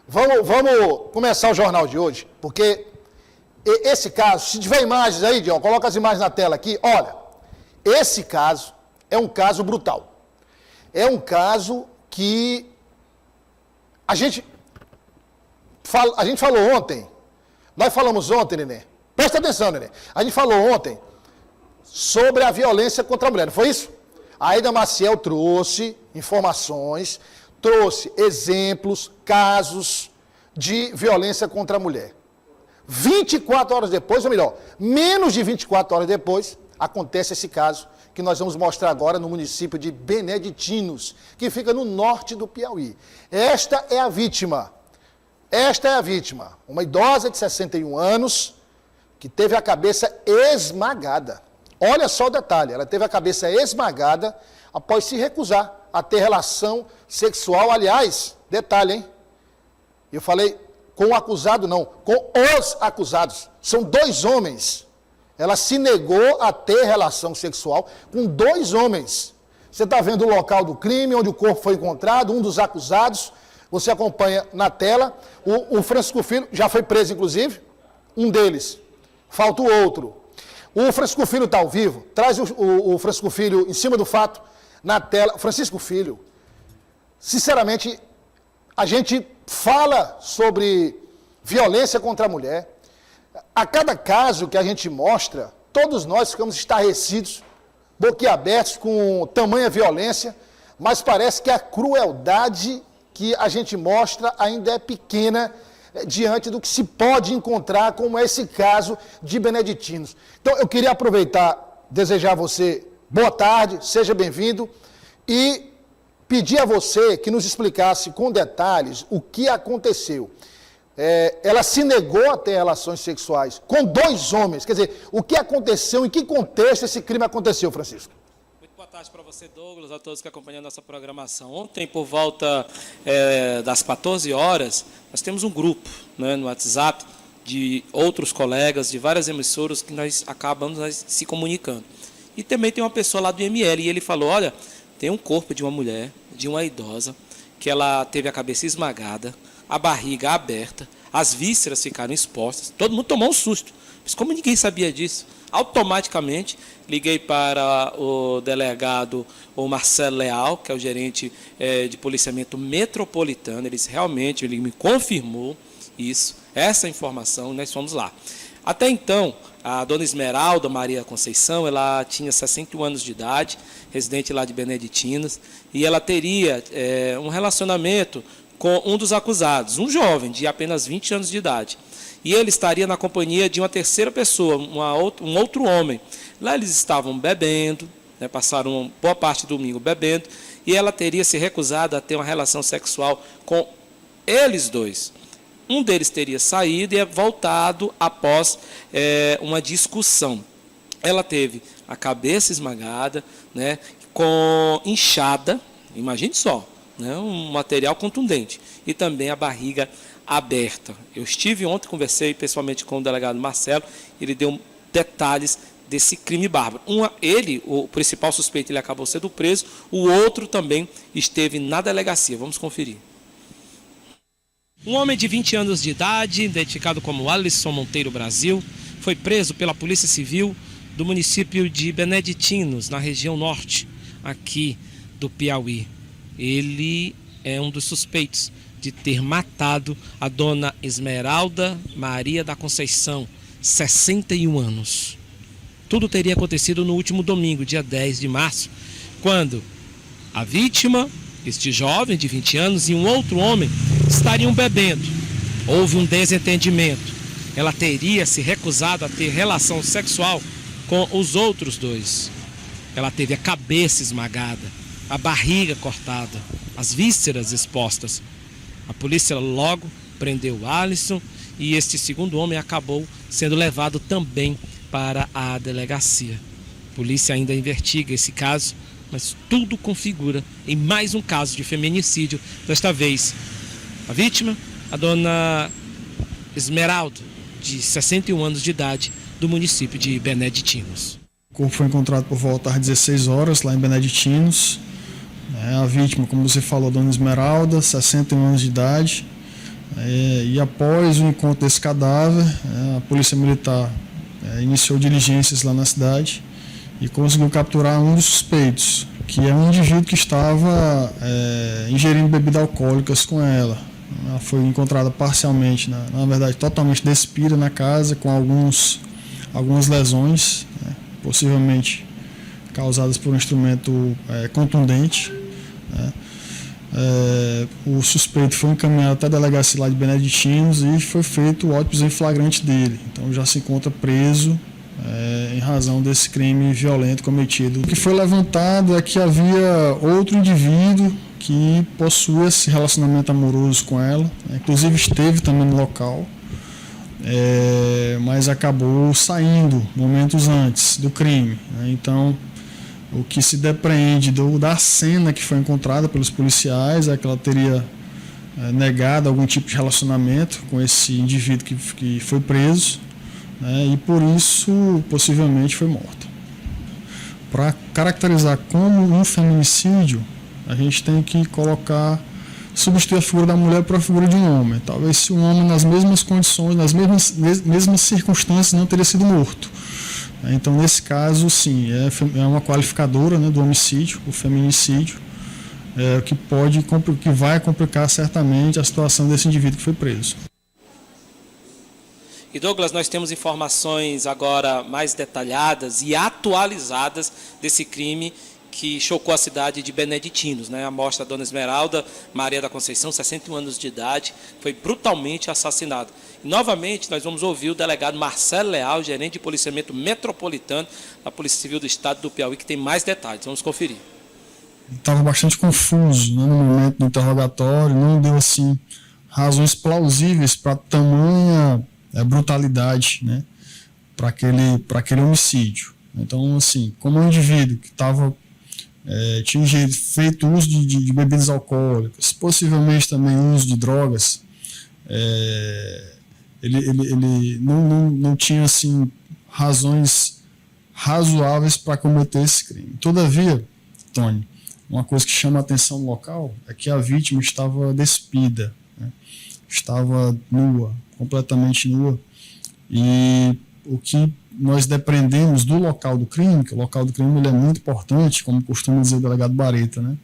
Vamos começar o jornal de hoje, porque esse caso, se tiver imagens aí, Dion, coloca as imagens na tela aqui. Olha, esse caso é um caso brutal. É um caso que a gente falou ontem, nós falamos ontem, Nenê, presta atenção, Nenê, a gente falou ontem sobre a violência contra a mulher, não foi isso? A Aida Maciel trouxe informações, trouxe exemplos, casos de violência contra a mulher. 24 horas depois, ou melhor, menos de 24 horas depois, acontece esse caso que nós vamos mostrar agora no município de Beneditinos, que fica no norte do Piauí. Esta é a vítima, uma idosa de 61 anos, que teve a cabeça esmagada. Olha só o detalhe, ela teve a cabeça esmagada após se recusar a ter relação sexual. Aliás, detalhe, hein? Eu falei com o acusado, não, com os acusados. São 2 homens. Ela se negou a ter relação sexual com 2 homens. Você está vendo o local do crime, onde o corpo foi encontrado, um dos acusados. Você acompanha na tela. O Francisco Filho já foi preso, inclusive. Um deles. Falta o outro. O Francisco Filho está ao vivo. Traz o Francisco Filho em cima do fato na tela. Francisco Filho, sinceramente, a gente fala sobre violência contra a mulher. A cada caso que a gente mostra, todos nós ficamos estarrecidos, boquiabertos com tamanha violência, mas parece que a crueldade que a gente mostra ainda é pequena diante do que se pode encontrar, como é esse caso de Beneditinos. Então, eu queria aproveitar, desejar a você boa tarde, seja bem-vindo, e pedir a você que nos explicasse com detalhes o que aconteceu. Ela se negou a ter relações sexuais com 2 homens. Quer dizer, o que aconteceu, em que contexto esse crime aconteceu, Francisco? Muito boa tarde para você, Douglas, a todos que acompanham a nossa programação. Ontem, por volta das 14 horas, nós temos um grupo, né, no WhatsApp de outros colegas de várias emissoras que nós acabamos se comunicando. E também tem uma pessoa lá do IML, e ele falou, olha, tem um corpo de uma mulher, de uma idosa, que ela teve a cabeça esmagada, a barriga aberta, as vísceras ficaram expostas, todo mundo tomou um susto. Mas como ninguém sabia disso, automaticamente liguei para o delegado, o Marcelo Leal, que é o gerente de policiamento metropolitano. Ele me confirmou isso, essa informação, e nós fomos lá. Até então, a dona Esmeralda Maria Conceição, ela tinha 61 anos de idade, residente lá de Beneditinos, e ela teria um relacionamento com um dos acusados, um jovem de apenas 20 anos de idade. E ele estaria na companhia de uma terceira pessoa, um outro homem. Lá eles estavam bebendo, né, passaram boa parte do domingo bebendo, e ela teria se recusado a ter uma relação sexual com eles 2. Um deles teria saído e voltado após uma discussão. Ela teve a cabeça esmagada, né, com inchada, imagine só, né, um material contundente, e também a barriga aberta. Eu estive ontem, conversei pessoalmente com o delegado Marcelo, ele deu detalhes desse crime bárbaro. Ele, o principal suspeito, ele acabou sendo preso, o outro também esteve na delegacia. Vamos conferir. Um homem de 20 anos de idade, identificado como Alisson Monteiro Brasil, foi preso pela Polícia Civil do município de Beneditinos, na região norte, aqui do Piauí. Ele é um dos suspeitos de ter matado a dona Esmeralda Maria da Conceição, 61 anos. Tudo teria acontecido no último domingo, dia 10 de março, quando a vítima, este jovem de 20 anos, e um outro homem estariam bebendo. Houve um desentendimento. Ela teria se recusado a ter relação sexual com os outros 2. Ela teve a cabeça esmagada, a barriga cortada, as vísceras expostas. A polícia logo prendeu Alisson e este segundo homem acabou sendo levado também para a delegacia. A polícia ainda investiga esse caso, mas tudo configura em mais um caso de feminicídio. Desta vez, a vítima, a dona Esmeralda, de 61 anos de idade, do município de Beneditinos. O corpo foi encontrado por volta às 16 horas, lá em Beneditinos. A vítima, como você falou, a dona Esmeralda, 61 anos de idade. E após o encontro desse cadáver, a Polícia Militar iniciou diligências lá na cidade e conseguiu capturar um dos suspeitos, que é um indivíduo que estava ingerindo bebidas alcoólicas com ela. Ela foi encontrada parcialmente, na verdade totalmente despida na casa, com algumas lesões, possivelmente causadas por um instrumento contundente. O suspeito foi encaminhado até a delegacia lá de Beneditinos e foi feito o óbitos em flagrante dele. Então já se encontra preso em razão desse crime violento cometido. O que foi levantado é que havia outro indivíduo que possui esse relacionamento amoroso com ela, inclusive esteve também no local, mas acabou saindo momentos antes do crime. Então, o que se depreende da cena que foi encontrada pelos policiais é que ela teria negado algum tipo de relacionamento com esse indivíduo que foi preso, e por isso possivelmente foi morta. Para caracterizar como um feminicídio, a gente tem que substituir a figura da mulher por a figura de um homem. Talvez se um homem nas mesmas condições, nas mesmas circunstâncias, não teria sido morto. Então, nesse caso, sim, é uma qualificadora, do homicídio, o feminicídio, que vai complicar certamente a situação desse indivíduo que foi preso. E Douglas, nós temos informações agora mais detalhadas e atualizadas desse crime que chocou a cidade de Beneditinos, A morte da dona Esmeralda Maria da Conceição, 61 anos de idade, foi brutalmente assassinada. E, novamente, nós vamos ouvir o delegado Marcelo Leal, gerente de policiamento metropolitano da Polícia Civil do Estado do Piauí, que tem mais detalhes. Vamos conferir. Estava bastante confuso, no momento do interrogatório, não deu assim razões plausíveis para tamanha brutalidade, para aquele homicídio. Então, assim, como um indivíduo que tinha feito uso de bebidas alcoólicas, possivelmente também uso de drogas, ele não tinha assim, razões razoáveis para cometer esse crime. Todavia, Tony, uma coisa que chama a atenção no local é que a vítima estava despida, estava nua, completamente nua, e o que nós dependemos do local do crime, que o local do crime ele é muito importante, como costuma dizer o delegado Bareta,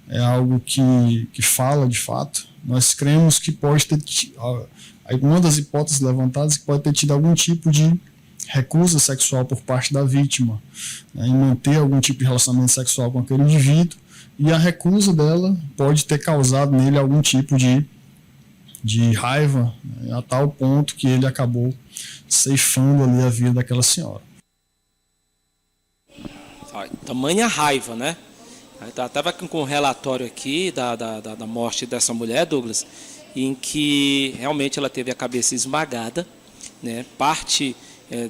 é algo que fala de fato. Nós cremos que pode ter, uma das hipóteses levantadas, que pode ter tido algum tipo de recusa sexual por parte da vítima, em manter algum tipo de relacionamento sexual com aquele indivíduo, e a recusa dela pode ter causado nele algum tipo de raiva, a tal ponto que ele acabou ceifando ali a vida daquela senhora. Tamanha raiva, Eu estava com um relatório aqui da morte dessa mulher, Douglas, em que realmente ela teve a cabeça esmagada, parte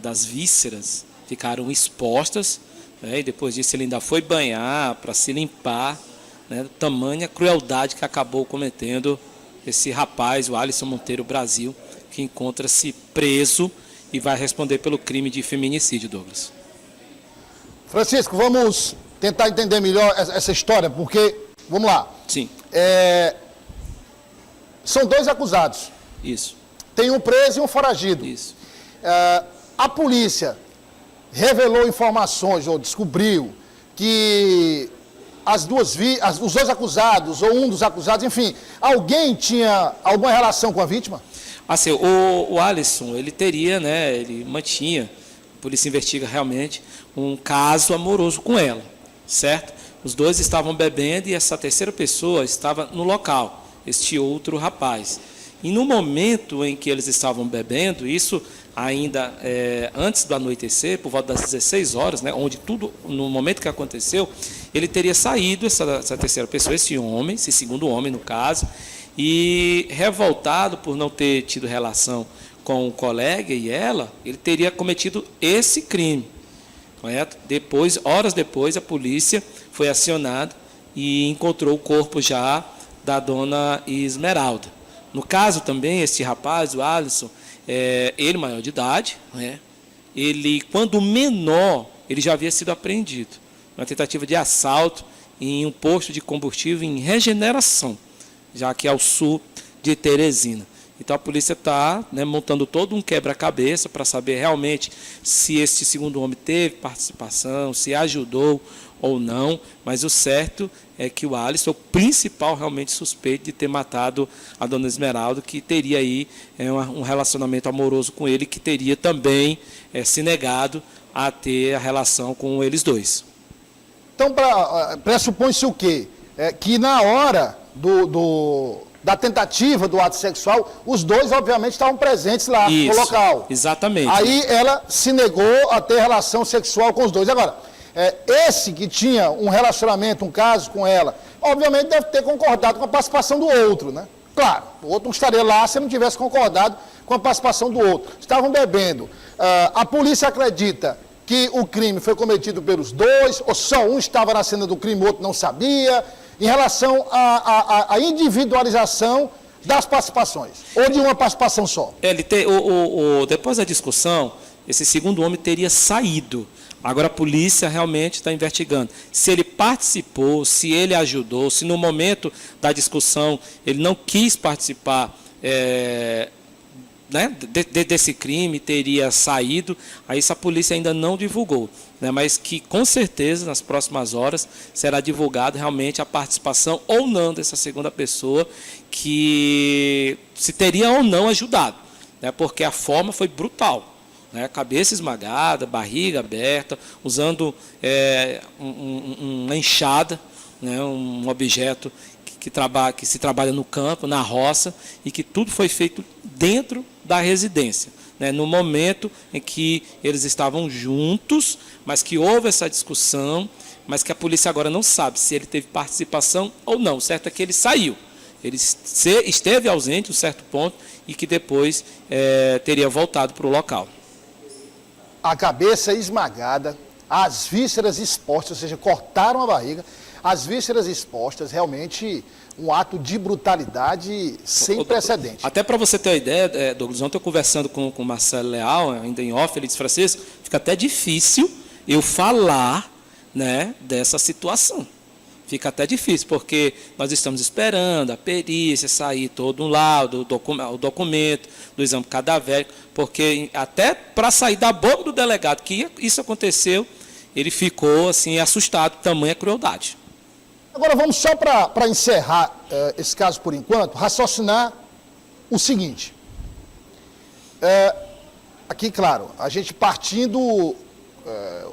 das vísceras ficaram expostas, e depois disso ele ainda foi banhar para se limpar, tamanha crueldade que acabou cometendo esse rapaz, o Alisson Monteiro Brasil, que encontra-se preso e vai responder pelo crime de feminicídio, Douglas. Francisco, vamos tentar entender melhor essa história, porque, vamos lá. Sim. São dois acusados. Isso. Tem um preso e um foragido. Isso. A polícia revelou informações, ou descobriu, que os dois acusados, ou um dos acusados, enfim, alguém tinha alguma relação com a vítima? Assim, o Alisson, ele teria, ele mantinha, a polícia investiga realmente, um caso amoroso com ela, certo? Os dois estavam bebendo e essa terceira pessoa estava no local, este outro rapaz. E no momento em que eles estavam bebendo, isso ainda antes do anoitecer, por volta das 16 horas, onde tudo, no momento que aconteceu, ele teria saído, essa terceira pessoa, esse homem, esse segundo homem no caso, e revoltado por não ter tido relação com o colega e ela, ele teria cometido esse crime, correto? Horas depois, a polícia foi acionada e encontrou o corpo já da dona Esmeralda. No caso também, esse rapaz, o Alisson, ele maior de idade, ele, quando menor, ele já havia sido apreendido, uma tentativa de assalto em um posto de combustível em Regeneração, já que é ao sul de Teresina. Então a polícia está, né, montando todo um quebra-cabeça para saber realmente se esse segundo homem teve participação, se ajudou ou não, mas o certo é que o Alisson é o principal realmente suspeito de ter matado a dona Esmeralda, que teria aí um relacionamento amoroso com ele, que teria também se negado a ter a relação com eles dois. Então, pressupõe-se o quê? Que na hora da tentativa do ato sexual, os dois, obviamente, estavam presentes lá no local. Exatamente. Aí ela se negou a ter relação sexual com os dois. Agora, esse que tinha um relacionamento, um caso com ela, obviamente deve ter concordado com a participação do outro, né? Claro, o outro não estaria lá se não tivesse concordado com a participação do outro. Estavam bebendo. A polícia acredita que o crime foi cometido pelos dois, ou só um estava na cena do crime, o outro não sabia, em relação à individualização das participações, ou de uma participação só. Depois da discussão, esse segundo homem teria saído. Agora a polícia realmente está investigando se ele participou, se ele ajudou, se no momento da discussão ele não quis participar desse crime, teria saído. Aí essa polícia ainda não divulgou, né, mas que com certeza nas próximas horas será divulgado realmente a participação ou não dessa segunda pessoa, que se teria ou não ajudado, né, porque a forma foi brutal. Cabeça esmagada, barriga aberta, usando uma enxada, né, um objeto que se trabalha no campo, na roça, e que tudo foi feito dentro da residência, né, no momento em que eles estavam juntos, mas que houve essa discussão, mas que a polícia agora não sabe se ele teve participação ou não. O certo é que ele saiu. Ele esteve ausente em um certo ponto e que depois teria voltado para o local. A cabeça esmagada, as vísceras expostas, ou seja, cortaram a barriga, as vísceras expostas, realmente um ato de brutalidade sem precedente. Até para você ter uma ideia, Douglas, ontem eu conversando com o Marcelo Leal, ainda em off, ele disse: Francisco, fica até difícil eu falar, né, dessa situação. Fica até difícil, porque nós estamos esperando a perícia sair todo um laudo, o documento do exame cadavérico, porque até para sair da boca do delegado que isso aconteceu, ele ficou assim assustado, tamanha crueldade. Agora vamos só para encerrar esse caso por enquanto, raciocinar o seguinte. Aqui, claro, a gente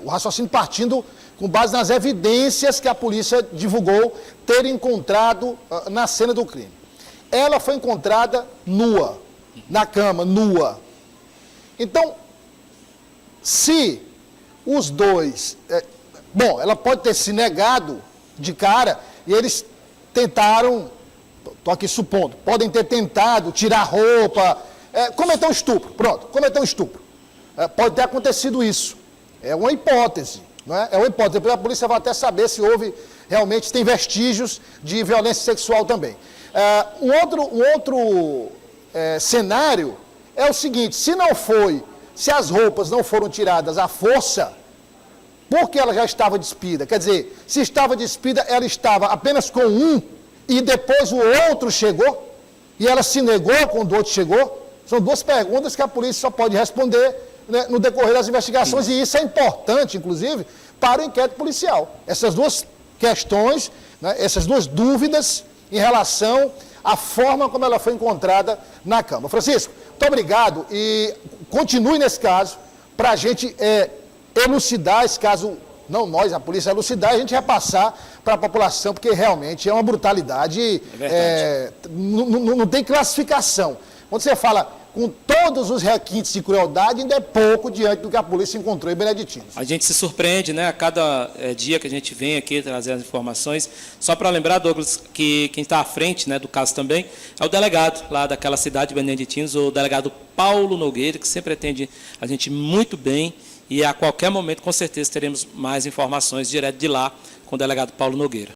o raciocínio partindo com base nas evidências que a polícia divulgou ter encontrado na cena do crime. Ela foi encontrada nua, na cama, nua. Então, se os dois... ela pode ter se negado de cara e eles tentaram, estou aqui supondo, podem ter tentado tirar roupa, cometer um estupro, pronto, cometer um estupro. Pode ter acontecido isso. É uma hipótese. É uma hipótese. Depois a polícia vai até saber se houve realmente, tem vestígios de violência sexual também. Um outro cenário é o seguinte: se as roupas não foram tiradas à força, porque ela já estava despida, quer dizer, se estava despida, ela estava apenas com um e depois o outro chegou e ela se negou quando o outro chegou. São duas perguntas que a polícia só pode responder, né, no decorrer das investigações, e isso é importante, inclusive, para o inquérito policial. Essas duas questões, né, essas duas dúvidas em relação à forma como ela foi encontrada na cama. Francisco, muito obrigado e continue nesse caso para a gente elucidar esse caso, não nós, a polícia, elucidar e a gente repassar para a população, porque realmente é uma brutalidade, não tem classificação. Quando você fala com todos os requintes de crueldade, ainda é pouco diante do que a polícia encontrou em Beneditinos. A gente se surpreende, né, a cada dia que a gente vem aqui trazer as informações. Só para lembrar, Douglas, que quem está à frente, né, do caso também é o delegado lá daquela cidade de Beneditinos, o delegado Paulo Nogueira, que sempre atende a gente muito bem, e a qualquer momento, com certeza, teremos mais informações direto de lá com o delegado Paulo Nogueira.